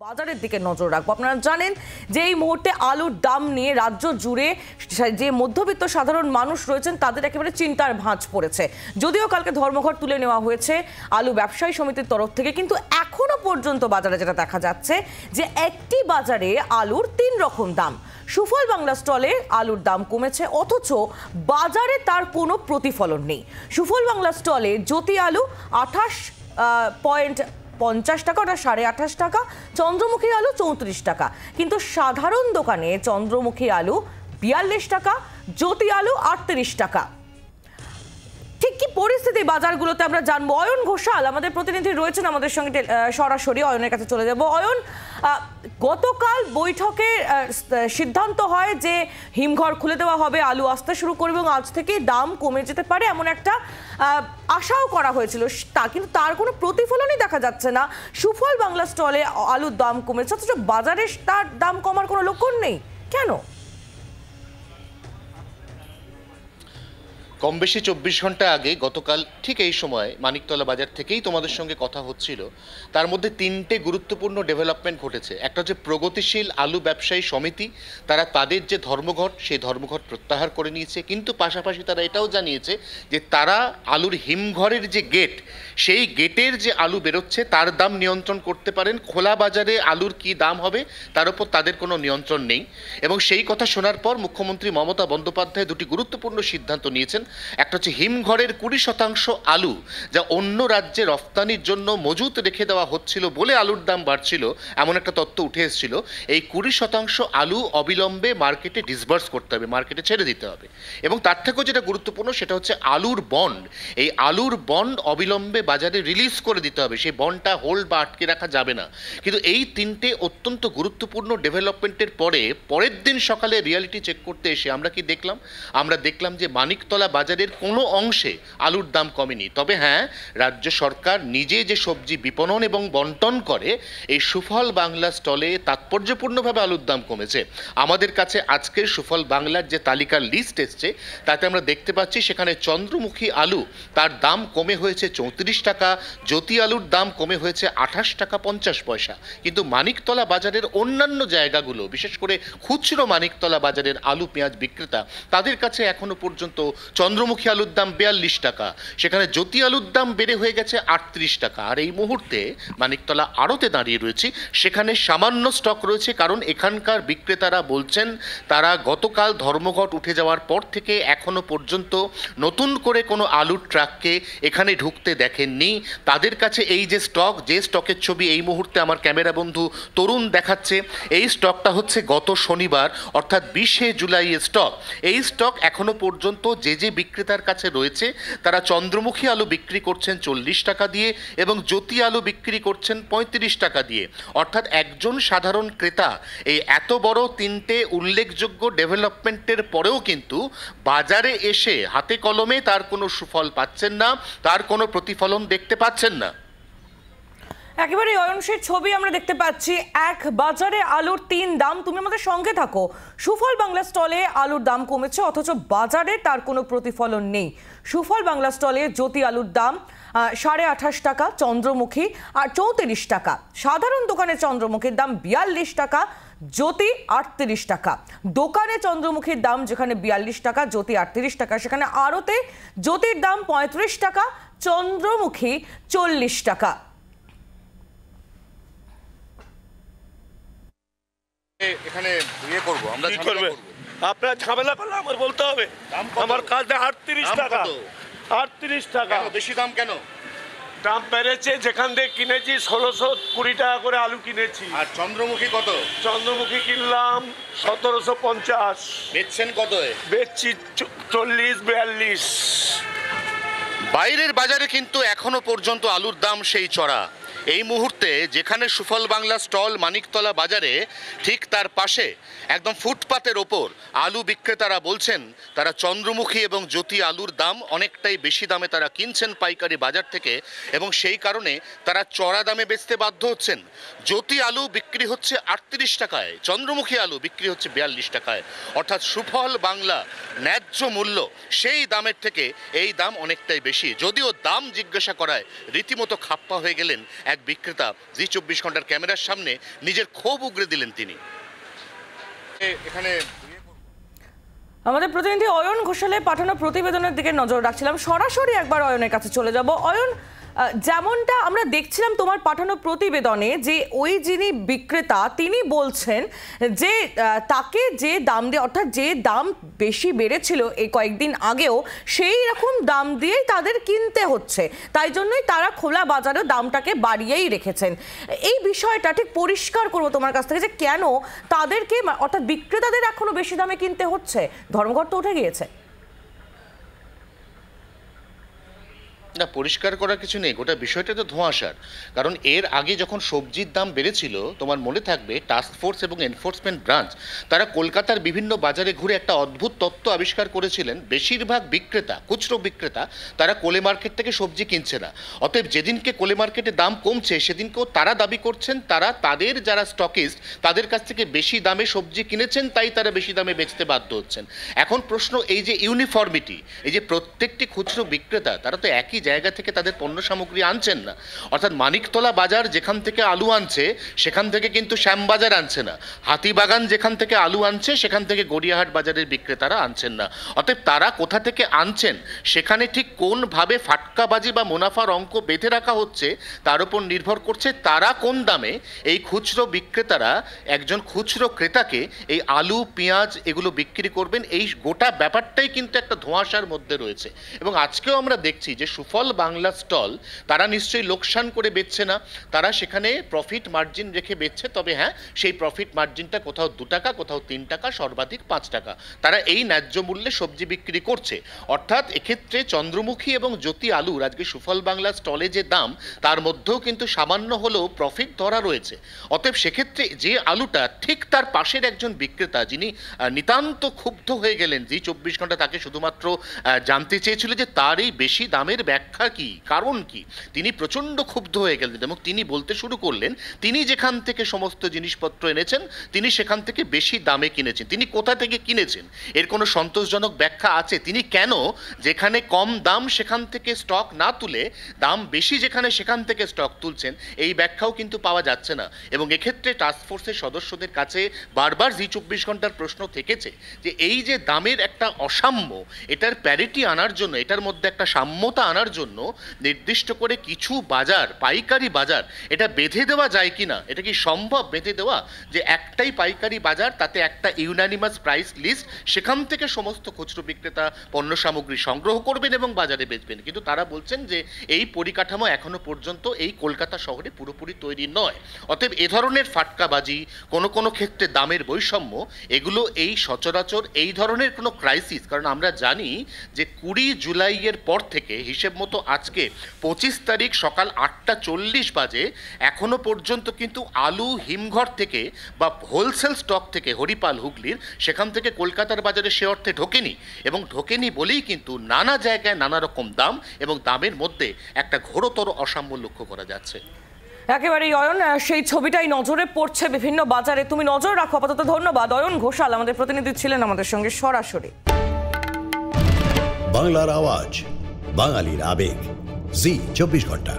বাজারের দিকে নজর রাখবো। আপনারা জানেন যে এই মুহূর্তে আলুর দাম নিয়ে রাজ্য জুড়ে যে মধ্যবিত্ত সাধারণ মানুষ রয়েছেন তাদের একেবারে চিন্তার ভাঁজ পড়েছে। যদিও কালকে ধর্মঘট তুলে নেওয়া হয়েছে আলু ব্যবসায়ী সমিতির তরফ থেকে, কিন্তু এখনো পর্যন্ত বাজারে যেটা দেখা যাচ্ছে যে একটি বাজারে আলুর ৩ রকম দাম। সুফল বাংলা স্টলে আলুর দাম কমেছে, অথচ বাজারে তার কোনো প্রতিফলন নেই। সুফল বাংলা স্টলে জ্যোতি আলু 28.50 টাকা, ওটা 28.5 টাকা, চন্দ্রমুখী আলু 34 টাকা। কিন্তু সাধারণ দোকানে চন্দ্রমুখী আলু 42 টাকা, জ্যোতি আলু 38 টাকা। ঠিক কি পরিস্থিতি বাজারগুলোতে আমরা জানবো। অয়ন ঘোষাল আমাদের প্রতিনিধি রয়েছেন আমাদের সঙ্গে, সরাসরি অয়নের কাছে চলে যাব। অয়ন, গতকাল বৈঠকে সিদ্ধান্ত হয় যে হিমঘর খুলে দেওয়া হবে, আলু আসতে শুরু করবে এবং আজ থেকে দাম কমে যেতে পারে এমন একটা আশাও করা হয়েছিল, কিন্তু তার কোনো প্রতিফলনই দেখা যাচ্ছে না। সুফল বাংলা স্টলে আলুর দাম কমেছে, অথচ বাজারে তার দাম কমার কোনো লক্ষণ নেই, কেন? কম বেশি 24 ঘন্টা আগে গতকাল ঠিক এই সময় মানিকতলা বাজার থেকেই তোমাদের সঙ্গে কথা হচ্ছিল। তার মধ্যে 3টে গুরুত্বপূর্ণ ডেভেলপমেন্ট ঘটেছে। একটা হচ্ছে প্রগতিশীল আলু ব্যবসায়ী সমিতি, তারা তাদের যে ধর্মঘট সেই ধর্মঘট প্রত্যাহার করে নিয়েছে, কিন্তু পাশাপাশি তারা এটাও জানিয়েছে যে তারা আলুর হিমঘরের যে গেট, সেই গেটের যে আলু বেরোচ্ছে তার দাম নিয়ন্ত্রণ করতে পারেন। খোলা বাজারে আলুর কি দাম হবে তার উপর তাদের কোনো নিয়ন্ত্রণ নেই। এবং সেই কথা শোনার পর মুখ্যমন্ত্রী মমতা বন্দ্যোপাধ্যায় দুটি গুরুত্বপূর্ণ সিদ্ধান্ত নিয়েছেন। একটা হচ্ছে হিমঘরের 20% আলু যা অন্য রাজ্যে রফতানির জন্য মজুত রেখে দেওয়া হচ্ছিল বলে আলুর দাম বাড়ছিল, এমন একটা তথ্য উঠে এসেছিল। এই 20% আলু অবিলম্বে মার্কেটে ডিসবার্স করতে হবে, মার্কেটে ছেড়ে দিতে হবে। এবং তার থেকেও যেটা গুরুত্বপূর্ণ সেটা হচ্ছে আলুর বন্ড। এই আলুর বন্ড অবিলম্বে বাজারে রিলিজ করে দিতে হবে, সেই বন্ডটা হোল্ড বা আটকে রাখা যাবে না। কিন্তু এই 3টে অত্যন্ত গুরুত্বপূর্ণ ডেভেলপমেন্টের পরের দিন সকালে রিয়ালিটি চেক করতে এসে আমরা কি দেখলাম? আমরা দেখলাম যে মানিকতলা বাজারের কোনো অংশে আলুর দাম কমেনি। তবে হ্যাঁ, রাজ্য সরকার নিজে যে সবজি বিপণন এবং বন্টন করে এই সুফল বাংলা স্টলে তাৎপর্যপূর্ণভাবে আলুর দাম কমেছে। আমাদের কাছে আজকের সুফল বাংলার যে তালিকার লিস্ট এসছে তাতে আমরা দেখতে পাচ্ছি সেখানে চন্দ্রমুখী আলু তার দাম কমে হয়েছে 34 টাকা, জ্যোতি আলুর দাম কমে হয়েছে 28 টাকা 50 পয়সা। কিন্তু মানিকতলা বাজারের অন্যান্য জায়গাগুলো, বিশেষ করে খুচরো মানিকতলা বাজারের আলু পেঁয়াজ বিক্রেতা, তাদের কাছে এখনো পর্যন্ত চন্দ্রমুখী আলুর দাম 42 টাকা, সেখানে জ্যোতি আলুর দাম বেড়ে হয়ে গেছে 38 টাকা। আর এই মুহূর্তে মানিকতলা আড়তে দাঁড়িয়ে রয়েছি, সেখানে সামান্য স্টক রয়েছে, কারণ এখানকার বিক্রেতারা বলছেন তারা গতকাল ধর্মঘট উঠে যাওয়ার পর থেকে এখনো পর্যন্ত নতুন করে কোনো আলুর ট্রাককে এখানে ঢুকতে দেখেননি। তাদের কাছে এই যে স্টকের ছবি এই মুহূর্তে আমার ক্যামেরা বন্ধু তরুণ দেখাচ্ছে, এই স্টকটা হচ্ছে গত শনিবার অর্থাৎ 20শে জুলাইয়ের স্টক। এই স্টক এখনো পর্যন্ত যে বিক্রেতার কাছে রয়েছে তারা চন্দ্রমুখী আলু বিক্রি করছেন 40 টাকা দিয়ে এবং জ্যোতি আলু বিক্রি করছেন 35 টাকা দিয়ে। অর্থাৎ একজন সাধারণ ক্রেতা এই এত বড় 3টে উল্লেখযোগ্য ডেভেলপমেন্টের পরেও কিন্তু বাজারে এসে হাতে কলমে তার কোনো সুফল পাচ্ছেন না, তার কোনো প্রতিফলন দেখতে পাচ্ছেন না। একেবারে অয়নসের ছবি আমরা দেখতে পাচ্ছি, এক বাজারে আলুর 3 দাম। তুমি আমাদের সঙ্গে থাকো। সুফল বাংলা স্টলে আলুর দাম কমেছে, অথচ বাজারে তার কোনো প্রতিফলন নেই। সুফল বাংলা স্টলে জ্যোতি আলুর দাম 28.5 টাকা, চন্দ্রমুখী আর 34 টাকা। সাধারণ দোকানে চন্দ্রমুখীর দাম 42 টাকা, জ্যোতি 38 টাকা। দোকানে চন্দ্রমুখীর দাম যেখানে 42 টাকা, জ্যোতি 38 টাকা, সেখানে আড়তে জ্যোতির দাম 35 টাকা, চন্দ্রমুখী 40 টাকা। এখানে ইয়ে করবো আমরা, আপনার ঝামেলা করলে আমার বলতে হবে। আমার কাছে 38 টাকা, 38 টাকা। বেশি দাম কেন? দাম বেড়েছে, যেখান থেকে কিনেছি 1620 টাকা করে আলু কিনেছি। আর চন্দ্রমুখী কত? চন্দ্রমুখী কিনলাম 1750। বেচছেন কত? বেচছি 40-42। বাইরের বাজারে কিন্তু এখনো পর্যন্ত আলুর দাম সেই চড়া। এই মুহূর্তে যেখানে সুফল বাংলা স্টল মানিকতলা বাজারে, ঠিক তার পাশে একদম ফুটপাতের ওপর আলু বিক্রেতারা বলছেন তারা চন্দ্রমুখী এবং জ্যোতি আলুর দাম অনেকটাই বেশি দামে তারা কিনছেন পাইকারি বাজার থেকে, এবং সেই কারণে তারা চড়া দামে বেচতে বাধ্য হচ্ছেন। জ্যোতি আলু বিক্রি হচ্ছে 38 টাকায়, চন্দ্রমুখী আলু বিক্রি হচ্ছে 42 টাকায়। অর্থাৎ সুফল বাংলা ন্যায্য মূল্য সেই দামের থেকে এই দাম অনেকটাই বেশি। যদিও দাম জিজ্ঞাসা করায় রীতিমতো খাপ্পা হয়ে গেলেন এক বিক্রেতা জি 24 ঘন্টার ক্যামেরার সামনে নিজের ক্ষোভ উগরে দিলেন তিনি। এখানে আমাদের প্রতিনিধি অয়ন ঘোষালের পাঠানো প্রতিবেদনের দিকে নজর রাখছিলাম, সরাসরি একবার অয়নের কাছে চলে যাব। অয়ন, যেমনটা আমরা দেখছিলাম তোমার পাঠানো প্রতিবেদনে, যে ওই যিনি বিক্রেতা তিনি বলছেন যে তাকে যে দাম দিয়ে, অর্থাৎ যে দাম বেশি বেড়েছিল এই কয়েকদিন আগেও, সেই রকম দাম দিয়েই তাদের কিনতে হচ্ছে, তাই জন্যই তারা খোলা বাজারেও দামটাকে বাড়িয়েই রেখেছেন। এই বিষয়টা ঠিক পরিষ্কার করবো তোমার কাছ থেকে, যে কেন তাদেরকে, অর্থাৎ বিক্রেতাদের এখনো বেশি দামে কিনতে হচ্ছে? ধর্মঘট তো উঠে গিয়েছে। না, পরিষ্কার করার কিছু নেই, গোটা বিষয়টা তো ধোঁয়াশার। কারণ এর আগে যখন সবজির দাম বেড়েছিল, তোমার মনে থাকবে টাস্ক ফোর্স এবং এনফোর্সমেন্ট ব্রাঞ্চ তারা কলকাতার বিভিন্ন বাজারে ঘুরে একটা অদ্ভুত তত্ত্ব আবিষ্কার করেছিলেন। বেশিরভাগ বিক্রেতা, খুচরো বিক্রেতা, তারা কোলে মার্কেট থেকে সবজি কিনছে না। অতএব যেদিনকে কোলে মার্কেটে দাম কমছে সেদিনকেও তারা দাবি করছেন তারা তাদের যারা স্টকিস্ট তাদের কাছ থেকে বেশি দামে সবজি কিনেছেন, তাই তারা বেশি দামে বেচতে বাধ্য হচ্ছেন। এখন প্রশ্ন এই যে ইউনিফর্মিটি, এই যে প্রত্যেকটি খুচরো বিক্রেতা তারা তো একই জায়গা থেকে তাদের পণ্য সামগ্রী আনছেন না। অর্থাৎ মানিকতলা বাজার যেখান থেকে আলু আনছে সেখান থেকে কিন্তু শ্যামবাজার আনছে না, হাতিবাগান যেখান থেকে আলু আনছে সেখান থেকে গড়িয়াহাট বাজারের বিক্রেতারা আনছেন না। অতএব তারা কোথা থেকে আনছেন সেখানে ঠিক কোনভাবে ফাটকাবাজি বা মুনাফার অঙ্ক বেঁধে রাখা হচ্ছে তার উপর নির্ভর করছে তারা কোন দামে এই খুচরো বিক্রেতারা একজন খুচরো ক্রেতাকে এই আলু পেঁয়াজ এগুলো বিক্রি করবেন। এই গোটা ব্যাপারটাই কিন্তু একটা ধোঁয়াশার মধ্যে রয়েছে। এবং আজকেও আমরা দেখছি যে সুফল বাংলা স্টল তারা নিশ্চয়ই লোকসান করে বেচছে না, তারা সেখানে প্রফিট মার্জিন রেখে বেচছে। তবে হ্যাঁ, সেই প্রফিট মার্জিনটা কোথাও 2 টাকা, কোথাও 3 টাকা, সর্বাধিক 5 টাকা তারা এই ন্যায্য মূল্যে সবজি বিক্রি করছে। অর্থাৎ এক্ষেত্রে চন্দ্রমুখী এবং জ্যোতি আলুর আজকে সুফল বাংলা স্টলে যে দাম তার মধ্যেও কিন্তু সামান্য হলেও প্রফিট ধরা রয়েছে। অতএব সেক্ষেত্রে যে আলুটা, ঠিক তার পাশের একজন বিক্রেতা যিনি নিতান্ত ক্ষুব্ধ হয়ে গেলেন, জি 24 ঘন্টা তাকে শুধুমাত্র জানতে চেয়েছিল যে তার এই বেশি দামের ব্যাখ্যা কি, কারণ কি। তিনি প্রচণ্ড ক্ষুব্ধ হয়ে গেলেন এবং তিনি বলতে শুরু করলেন তিনি যেখান থেকে সমস্ত জিনিসপত্র এনেছেন তিনি সেখান থেকে বেশি দামে কিনেছেন। তিনি কোথা থেকে কিনেছেন এর কোনো সন্তোষজনক ব্যাখ্যা আছে? তিনি কেন যেখানে কম দাম সেখান থেকে স্টক না তুলে দাম বেশি যেখানে সেখান থেকে স্টক তুলছেন, এই ব্যাখ্যাও কিন্তু পাওয়া যাচ্ছে না। এবং এক্ষেত্রে টাস্কফোর্সের সদস্যদের কাছে বারবার জি 24 ঘন্টার প্রশ্ন থেকেছে যে এই যে দামের একটা অসাম্য, এটার প্যারিটি আনার জন্য, এটার মধ্যে একটা সাম্যতা আনার জন্য নির্দিষ্ট করে কিছু বাজার, পাইকারি বাজার, এটা বেঁধে দেওয়া যায় কি না? এটা কি সম্ভব বেঁধে দেওয়া যে একটাই পাইকারি বাজার, তাতে একটা ইউনানিমাস প্রাইস লিস্ট, সেখান থেকে সমস্ত খুচরো বিক্রেতা পণ্য সামগ্রী সংগ্রহ করবেন এবং বাজারে বেচবেন? কিন্তু তারা বলছেন যে এই পরিকাঠামো এখনো পর্যন্ত এই কলকাতা শহরে পুরোপুরি তৈরি নয়। অতএব এ ধরনের ফাটকাবাজি, কোনো কোনো ক্ষেত্রে দামের বৈষম্য, এগুলো এই সচরাচর এই ধরনের কোনো ক্রাইসিস, কারণ আমরা জানি যে 20 জুলাইয়ের পর থেকে হিসেব মতো আজকে 25 তারিখ সকাল 8:40 বাজে এখনো পর্যন্ত কিন্তু আলু হিমঘর থেকে বা হোলসেল স্টক থেকে হরিপাল হুগলির সেখান থেকে কলকাতার বাজারে সে অর্থে ঢোকেনি। এবং ঢোকেনি বলেই কিন্তু নানা জায়গায় নানা রকম দাম এবং দামের মধ্যে একটা ঘোরতর অসাম্য লক্ষ্য করা যাচ্ছে। একেবারেই অয়ন, সেই ছবিটাই নজরে পড়ছে বিভিন্ন বাজারে। তুমি নজর রাখো আপাতত। ধন্যবাদ। অয়ন ঘোষাল আমাদের প্রতিনিধি ছিলেন আমাদের সঙ্গে সরাসরি। বাংলার আওয়াজ, বাঙালির আবেগ, জি 24 ঘন্টা।